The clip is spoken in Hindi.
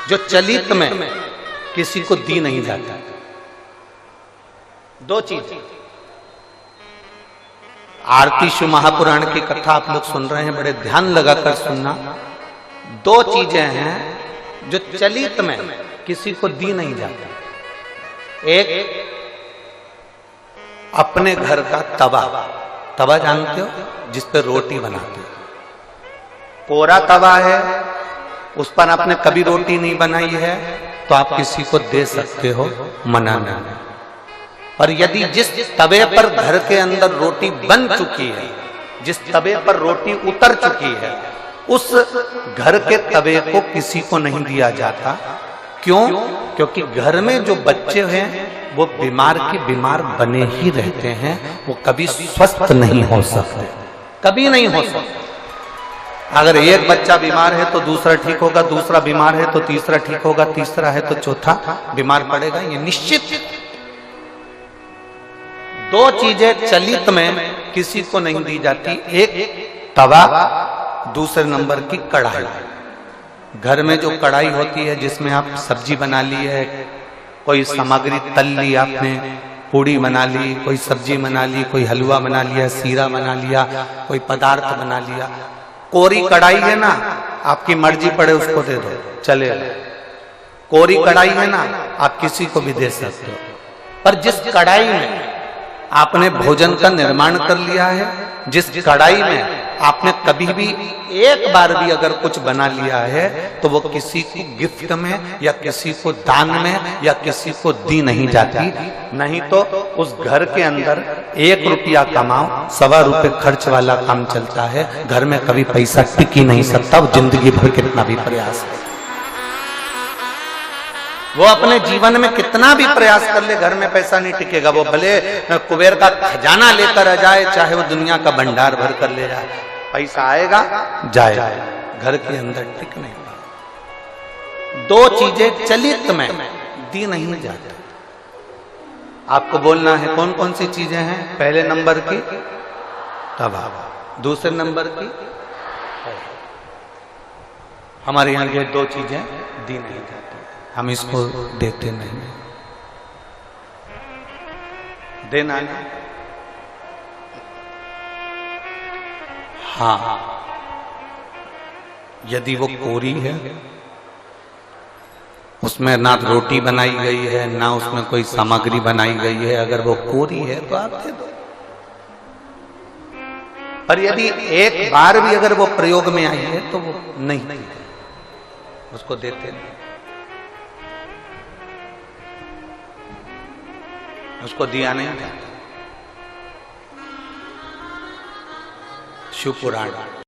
जो चलित में किसी को दी नहीं जाता। दो चीज, आरती शिव महापुराण की कथा आप लोग सुन रहे हैं, बड़े ध्यान लगाकर सुनना। दो चीजें हैं जो चलित में किसी को दी नहीं जाती। एक अपने घर का तवा, तवा जानते हो जिस पर रोटी बनाते हो, कोरा तवा है, उस पर आपने कभी रोटी नहीं बनाई है तो आप किसी को दे सकते हो, मना नहीं। और यदि जिस तवे पर घर के अंदर रोटी बन चुकी है, जिस तवे पर रोटी उतर चुकी है, उस घर के तवे को किसी को नहीं दिया जाता। क्यों? क्योंकि घर में जो बच्चे हैं वो बीमार के बीमार बने ही रहते हैं, वो कभी स्वस्थ नहीं हो सकते, कभी नहीं हो सकते। अगर एक बच्चा बीमार है तो दूसरा ठीक होगा, दूसरा बीमार है तो तीसरा ठीक होगा, तीसरा है तो चौथा बीमार पड़ेगा, ये निश्चित। दो चीजें चलित में किसी को नहीं दी जाती, एक तवा, दूसरे नंबर की कढ़ाई। घर में जो कढ़ाई होती है जिसमें आप सब्जी बना ली है, कोई सामग्री तल ली आपने, पूड़ी बना ली, कोई सब्जी बना ली, कोई हलवा बना लिया, सीरा बना लिया, कोई पदार्थ बना लिया। कोरी कढ़ाई है ना, आपकी मर्जी पड़े उसको दे दो, चले। कोरी कढ़ाई है ना, आप किसी को भी दे सकते हो। पर जिस कढ़ाई में आपने भोजन का निर्माण कर लिया है, जिस कढ़ाई में आपने कभी भी एक बार भी अगर कुछ बना लिया है, तो वो किसी को गिफ्ट में या किसी को दान में या किसी को दी नहीं जाती। नहीं तो उस घर के अंदर 1 रुपया कमाओ, 1.25 रुपये खर्च वाला काम चलता है। घर में कभी पैसा टिक ही नहीं सकता, वो जिंदगी भर कितना भी प्रयास है, वो अपने जीवन में कितना भी प्रयास कर ले, घर में पैसा नहीं टिकेगा। वो भले कुबेर का खजाना लेकर आ जाए, चाहे वो दुनिया का भंडार भर कर ले जाए, पैसा आएगा जाएगा, घर के अंदर टिक नहीं पाएगा। दो चीजें चलित में दी नहीं जाती। आपको बोलना है कौन कौन सी चीजें हैं। पहले नंबर की तवा, दूसरे नंबर की, हमारे यहाँ ये दो चीजें दी नहीं जाती, हम इसको देते नहीं। देना नहीं। हाँ, यदि वो कोरी है, उसमें ना रोटी बनाई गई है, ना उसमें कोई सामग्री बनाई गई है, अगर वो कोरी है तो आप दे दो। पर यदि एक बार भी अगर वो प्रयोग में आई है तो वो नहीं, उसको देते नहीं, उसको दिया नहीं जाता। शिव पुराण।